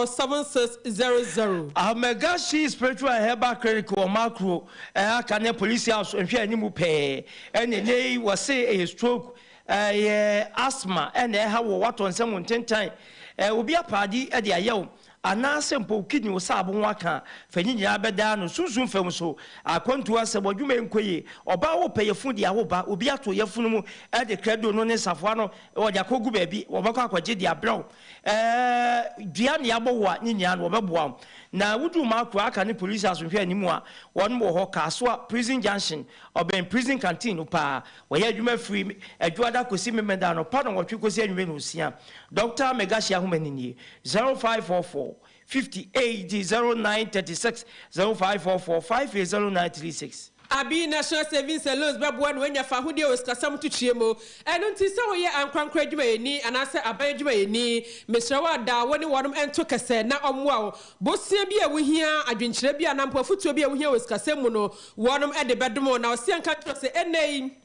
7600. Amegashi spiritual herbal clinic or macro can police house and share any mupe and the day was say a stroke asthma and how what on someone 10 times will be a party at the ayo. Ana simple kidney was sabon waka fenyinya beda no sunsun fam so akwantu asebo dwuma enkoye oba wo peye fudi awoba obi ato yefunu mu e de credo no ne safo no o ja kogu baabi obakọ akwaje dia braw dua ne abowo a nyinya no obeboa na wudu makro aka ne police asonhwe animu a won mo ho Kasoa prison junction oben prison canteen pa we ya dwuma free adwada kosi memeda no pa no wotwe kosi anwume no sia Dr. Megashi ahomanini 0544 580936 0544 580936. Abi National Savings and Loans Babuan when your Fahudi was Kasam to Chiemo, and until so ye and Crankred ni and I said a Benjamin ni, Mr. Wada, when you want him and took a said, now wow, both Sabia we here, I drink Trebia and Ampo Futobia here was Casemono, one at the bedroom, now see and can't say a name.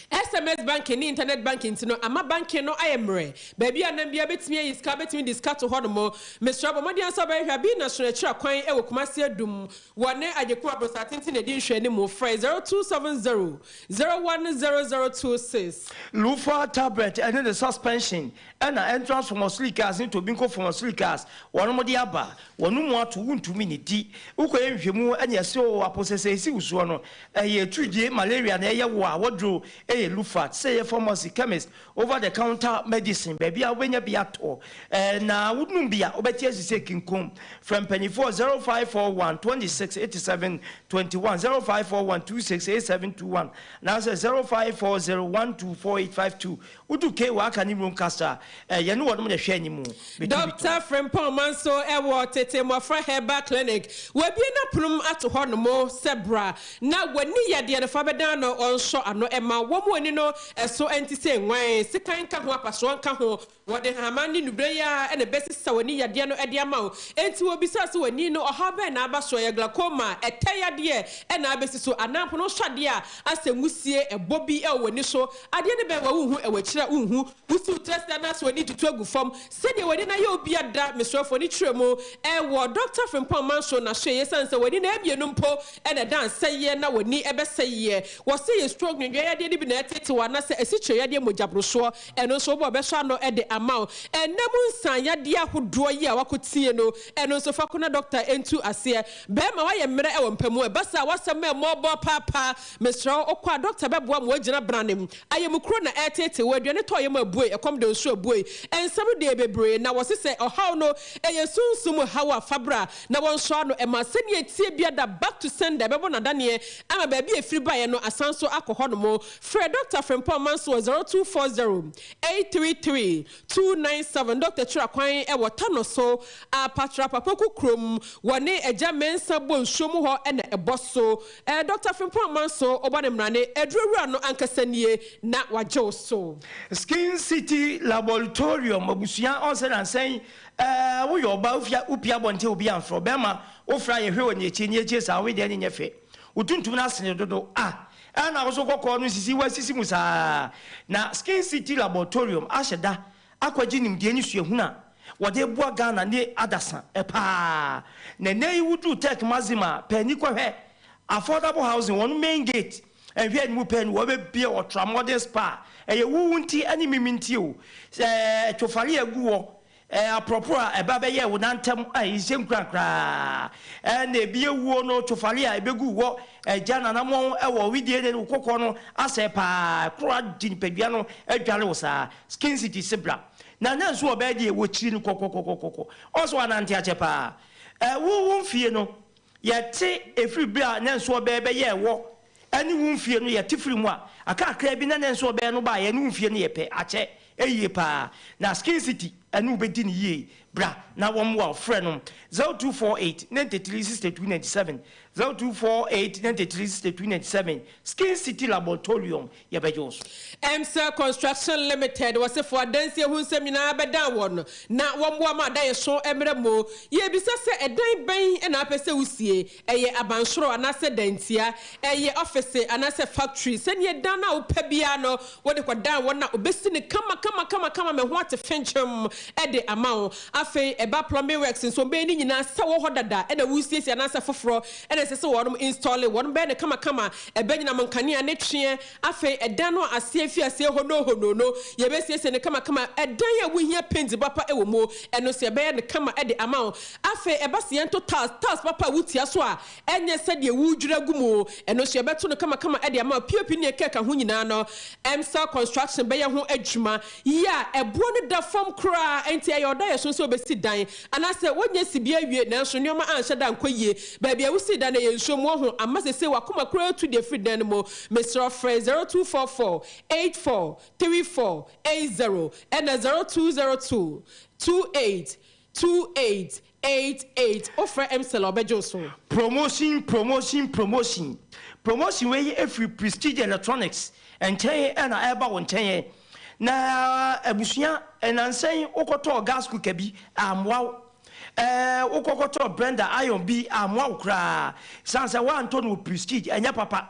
SMS banking, internet banking, no, I'm a banking, no, I am re. Baby, and then be a bit me is cabin me discuss to Hodomo. Mr. Bomadian Sabay have been a stretcher coin, a Kumasia Doom. One day at your quarter, I think in edition anymore. 0270 010026. Lufa tablet and then the suspension and an entrance from Oslikas into Binko from Oslikas. One more diaba, one more to wound to minute. Uko you and your so a possesses was one a year 3 malaria and a what drew. Lufat, say a pharmacy chemist over the counter medicine, baby. I when you be at all. And now wouldn't be a obetious taking come from penny 0541 26 87 21 0541 26 87 21. Now says 0540124852. Would you care what can you room caster? You know what I'm going to share anymore. Dr. Frimpong Manso Ewa Tete Mafra Herbal Clinic. We're being a plum at Hornamo Sebra. Now when you the Fabadano on shore and no Emma. Woman, you know, so anti saying, why, Sikan Kahua Paswan Kaho, what the Hamani Nubrea and the best Sawania Diano Ediamo, and to a bisasu and Nino or Harbor and Abasoya glaucoma, a taya dear, and Abasu Anapono Shadia, as a Musie, a Bobby El Wenisho, I didn't know who a witcher who to test and us when need to talk from, said you when I be a that Mr. Fonitremo, and what Dr. from Pomanso, Nashe, and so when in Ebianumpo, and a dance say, now when need ever say, was say a strong didn't be to one as a situation Mojabruso and also Bobesano at the amount and Namun Sanya dia who draw ya could see no and also Fakuna doctor into Asia Bema I am Mera and Pemo Bassa was some more papa Mr. Okwa Dr. Babwam Wajana Branham I am a crona at it where you're not toy boy a come to show boy and some day baby now was say or how no and soon sumo how Fabra now one shano and my senior Tibia that back to send the Babona Daniel I'm a baby a free buy no Asanso alcohol Fred Dr. Frimpong Manso 0240 833 297 Dr. Chirakwai Ewa Tano so a patra papoku krum wane eja mensa bon shomu ho ene eboso Dr. Frimpong Manso obanemrane edrewura no ankasanie na wajo so Skin City Laboratorium abusuan onse na saying wo yo ba upia bonte obi anfro bema ofra ye hwe woni echi ni echi sa we de ni nyefe utuntum na sene dodo and I was also Sisi West Musa. Now, Skin City Laboratorium, Asheda, AGYENIM, the English Huna, what they bought Ghana near Adasan, a pa. Nene would do take Mazima, Peniqua, affordable housing, one main gate, and we had Mupen, whatever beer or tramodern spa, and you won't see any mimintio, to Faria Guo. A proper a baba ye would not tell I same crack and a beer no to Falia, a begu walk a Jan and Amon, a we did and Cocono, as a pa, crowd in Pegiano, a Jalosa, Skin City Sibra. Now that's what bad ye would chin coco. Also an antiachepa. Who won't fear no, yet say a free beer and so baby ye walk. Any won't fear no yet different one. I can't crab in and so bear no buy and won't fear near pay. I check a year pa. Now Skin City. enu be di ni ye bra na wo mo friend 0248 936297 0248 936297 Skin City Laboratorium ye bejos Emsa Construction Limited was for dance who seminar beda won na wo mo ma da ye so emre mo ye bisa se edan ban e na pese usie eye abansoro anase dantia eye office anase factory se ne dan na opa bia no wo de kwadan won na obesi ne kama me ho ate fenchem e de amao afi eba plumbing works so be ni nyina se wo hodada e na wusie si anase foforo e na se wo install it won be ne kama ebe nyina mankane ne twe afi edan no ase fi ase hono no ye be sie ne kama edan ya wo hia paint papa e wo mo eno se be ne kama e de amao afi eba se ento tas papa wutia so a enye se de wudwura gumo eno se be to ne kama e de amao pop ne keka ho nyina no Emsa Construction be ye ho adwuma ya ebo ne da form kra enti ayo da ye so be si dan anase wonye sibia wie na so nyoma anhye da nkoyie ba bia wo si dan ye nso mo ho amase se wakoma kra to the free dan mo Mr. Frey 0244 843480 and 0202 282888 offer Emsa Obejoso promotion wey every Prestige Electronics and ten and eba won ten na abusuya enansen okoto gas cooker bi amwa okokoto blender iron bi amwa kra sansa wa Antonio Prestige enya papa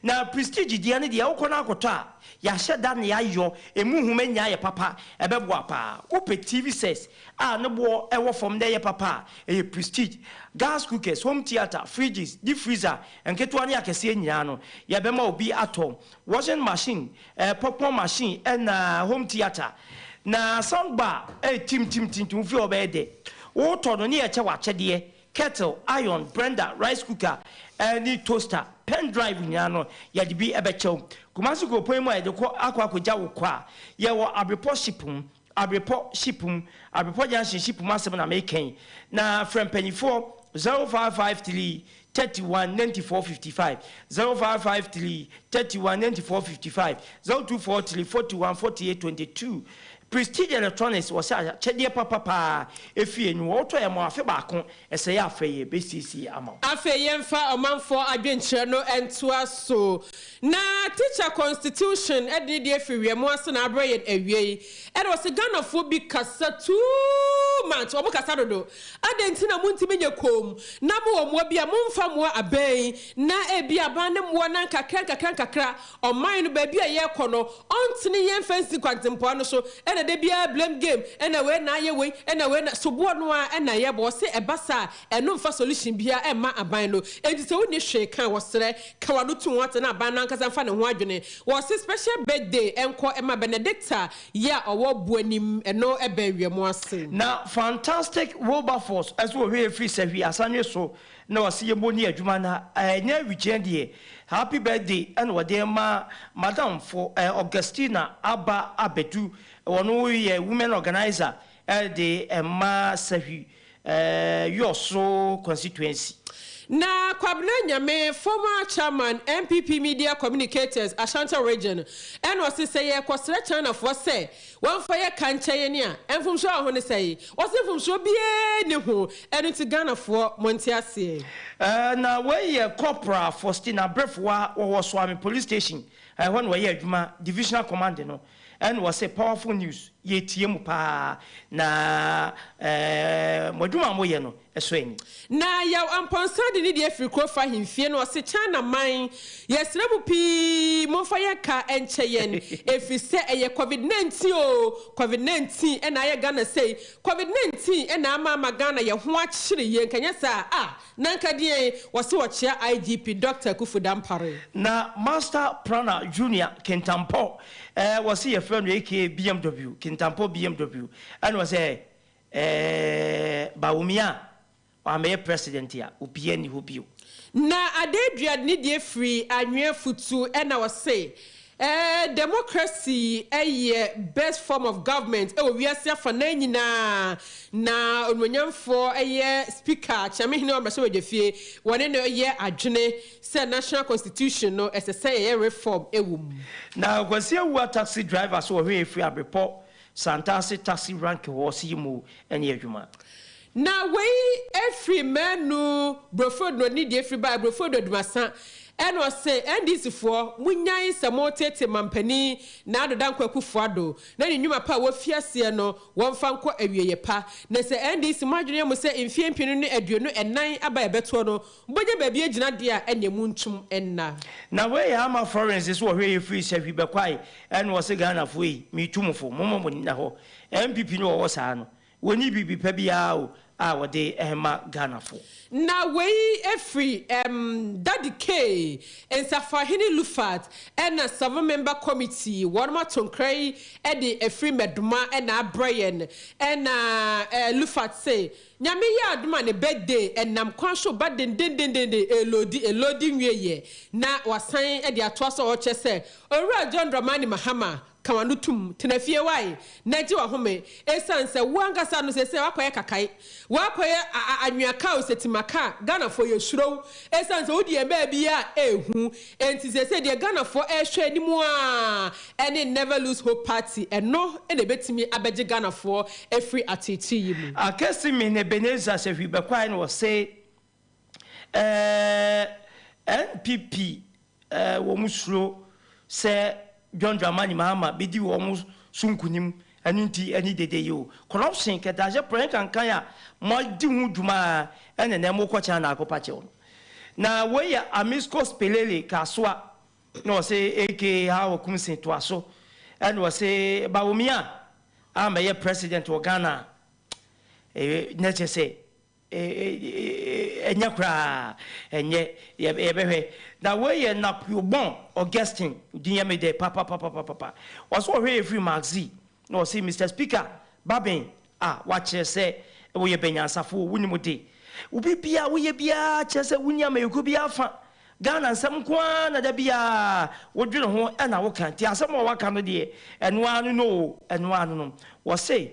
na Prestige dia ne dia okona akoto a ya hyeda ne ayo emu humanya ye papa ebeboa pa ope TV sets a ne bo ewo from there ye papa e Prestige gas cookers home theater fridges deep freezer enketo ane akese nyina no ye bema obi atom washing machine popcorn machine and home theater na soundbar tim fi obede wo to no ne ye che wa chede kettle iron blender rice cooker any toaster pen drive nyina no ye de bi ebechew Kumasi go point mo e de akwa jawo kwa ye wo abrepo shipum junction shipum asem na meken na from penifo 0553 319455 0553 319455 0243 414822 Prestige Electronics was a chedia papa efie nu oto ya mo afe baako ese ya afe ye BCC ama afe ye mfa omanfo adwenkyere no entoa so na teacher constitution edi de efiwe mo ase na abre ye awie e de was Ghana fo bi kasa too much obo kasa dodo adenti na muntimi nye kom na mo mo bia mo mfa mo aben na ebi aban ne mo na kakra oman no ba bia ye kono ontini ye fancy kwatempo no so de bia blame game ena we na ye we ena we na so bo no a ena ye bo se ebasa eno mfa solution bia e ma aban no enti se woni hwe kan wo sere ka wado tu wate na aban na nkasa mfa ne ho adwene wo se special birthday enko ema Benedicta ya owo buanim eno eba wiemo ase na fantastic Wilberforce as we free serve asanye so na wase ye boni adwuma na nya weekend ye happy birthday and wade ma madam for Augustina Aba Abedu one ye women organizer the ma sahi yoso constituency na kwabena nyame former chairman MPP Media Communicators Ashanti region and was say ye kwasere China for say one for ye kanche ni a enfum so ho ne say was enfum so bie ne ho enu ti Ghana for Montiase na we ye corporal Faustina Brefwa was Swami police station when we ye adwuma divisional command no and was a powerful news ye tiem pa na moduma moye no esweni na ya amponsa de ni de friko fa himfie no se China man yesrebu pi monfa ye ka encheyen efise eye COVID-19 COVID-19 ena ye Ghana say COVID-19 ena ama Ghana ye ho akire ye nkanya sa nanka die wose wochia IGP Dr. Kufudampare na Master Prana Junior Kentampo was he a friend AK BMW Kentampo BMW and was a Baumia I'm president here upieni hubio na adedua ni de free anwe futu and I was say democracy best form of government we are for na onwanyamfo speaker chame hine omrase wejefie wone no ye adwene say national constitution no say reform ewum na kwasi awu taxi drivers wo hwe free abrepo Santase taxi rank was mu and yejuma. Now, every man no broford no need every by broford do masan. And was say, and this for Munya is a more tete mampani, now the Dankwaku Fado. Then you knew my power fiasiano, one fanco a yepa. Nessa and this imaginary must say in Fian Pinuni Edunu and 9 abay betuano, but your baby Janadia and your moonchum and na. Now, where am I foreigners is what really free, said we bequai, and was a gun of way, me tumofo, Momo Naho, MPP no was an. When you be Pebiao, our day Emma Ganafo. Now every Daddy K and Safahini Lufat and a 7-member committee, one more Tonkray, Eddie a free Meduma and a Brian and Lufat say, Nyamiya Duma birthday and Nam Kwansho bad den loading ye. Now was saying Eddie Atwaso or Chese, or John Dramani Mahama. Kawanutum tenafie wai neti wa home esanse wanga sanu sese wakoye kakai wakoye anwaka osetimaka Ghana for yesuro esanse odi ebe bia ehu enti sese de Ghana for ehwe animu a ene never lose hope party eno ene betimi abeje Ghana for every atiti yimu akesi me ne Beneza se hwibekwa no say NPP wo musuro se John Dramani Mahama bidi wo sunkunim anunti ani dede yo corruption ketaje prank kankaya mo di hu dwuma ene na mo kwacha na akopa che na we ya amisco spelele kaswa no say AK ha okumsin to aso and was say bawumia amaye president of Ghana na che say enya kra enye yebehwe na we na Piobon Augustine dinyame de papa was already free maxi no see Mr. Speaker Babin watch say we benyansafo wunimude ubi bia we bia chese wunyama yuko bia fa Ghana nsam kwa na da bia wodwene ho na wo kan ti asem wo waka no de eno anu no was say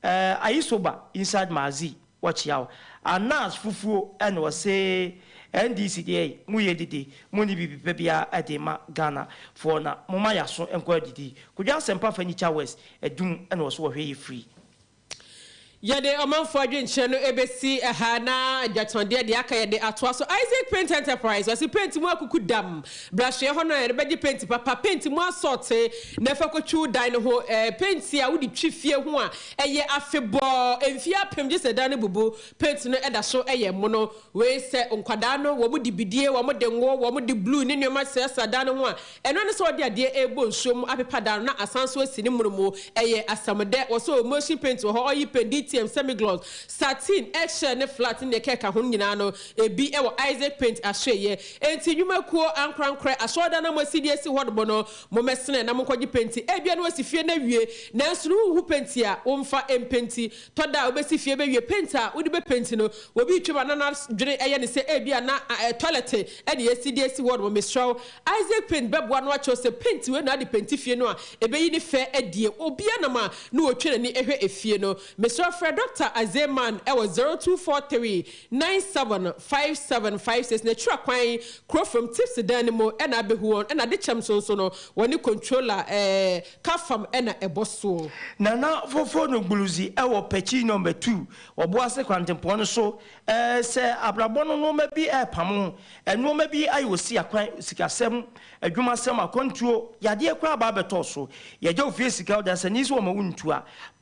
ayisoba inside maxi watch yaw anas fufuo and was say NDCDA muye didi muni bibi bia edema Ghana for na moma yaso enko didi kudwa sempa fanicha west edum and was wo hwe free Yade omanfo adwenche no ebesi ehana ajatonde de aka yede atoa so Isaac Paint Enterprise wasi paint mu akuku dam brashe ho no yede beji paint papa paint mu asorte na fa kotwu dan no ho paint a wudi twifie ho a eye afebo emfie apem je se dan bubu paint no eda so eye mo no we se nkwada no wo mu dibidie wo mu de ngo wo mu di blue ne nyoma se dan ho a eno ne so de ade ebo nsuom apepa dan na asanso asini murumo eye asamde wo so motion paint ho oyi paint semi-gloss, satin, extra, ne flat in the keka hunyano, ebi ewo Isaac Paint asheye. Enti nyuma kuo ankra ashoda na CDS hotbono, momesene na mkoji painti. Ebi anu wasifie na wie, na nsunu hu painti ya, umfa empenti. Toda ubesifie be wie painta, udibe painti no, wobi chuma nana june eye ni se ebi na toilette, edi CDS hotbo mistraw. Isaac Paint bebu anu wacho se painti we na di painti fie no, ebe yini fe edie, obi anama nu ochene ni ehwe efie no. Mr. Dr. Azeman, I was 0243-975756. Ne try kwai crow from tips to Danimo and I be who and I did champion so no when you controller kafam and a bosso. Nana for no bluesy, our pechi number 2 or boase quantum so say Abrabono no maybe a pamon and no maybe I will see a quite sikasem a juma sema control yadia crab abetoso ya jo physical that's an easy woman to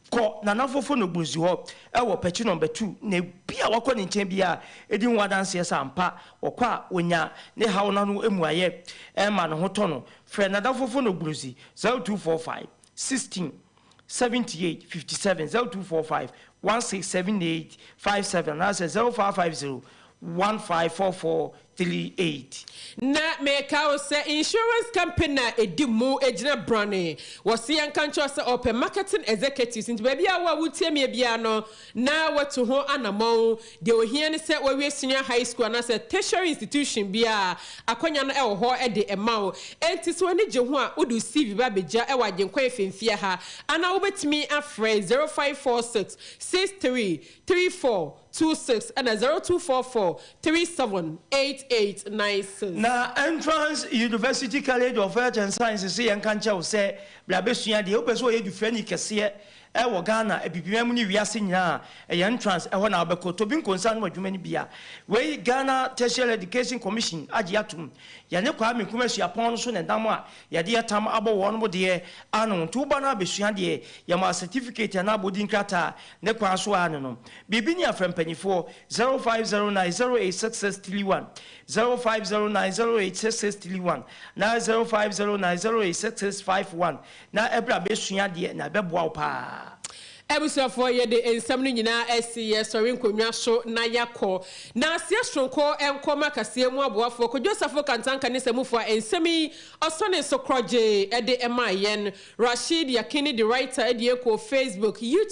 ko na nafofo no gbuzi ho e wo pechi number 2 na bia wakọ ne nchen bia edi nwadanse sampa okwa onya ne hawo na no emuaye e ma no hoto no fre na nafofo no gbuzi 0245 16 78 57 0245 1678 57 that's 0550 154438. Na meka say insurance company na edimu ejina brane wasi yankancho say open marketing executives into baby awa wutie me bia no na watu ho anamon de ohia ne say we senior high school na say tertiary institution bia akonya no e ho e de emawo enti so ni je ho a udu CV ba beja e wa Agyenkwa efemfie ha ana wobetimi afre 0546 63 34 26 and 0244-378896. Na Entrance University College of Health and Sciences say and can't say Blabesua the open so you friendly Kasie. Ewo Ghana ebibimemu ni wiase nyina entrance eho na obeko to bin concern wadwumani bia we Ghana Tertiary Education Commission agiatum ya ne kwa mekumasu apon so ne dam a ya de atam abo won mo de anu to ba na besua de ya ma certificate na abodin krata ne kwa so anu no bibi ni afrempanyifo 0509086631 0509086631 na 0509086651 na ebra besua de na beboa pa Ebusuafo ye de ensam no nyina asiye sori nkonwa so na yakọ na asia sonko enkoma kasie mu aboafo ko Joseph Kantanka ne semufo ensami osone sokroje e de emayen Rashid Yakini the writer e de ko Facebook YouTube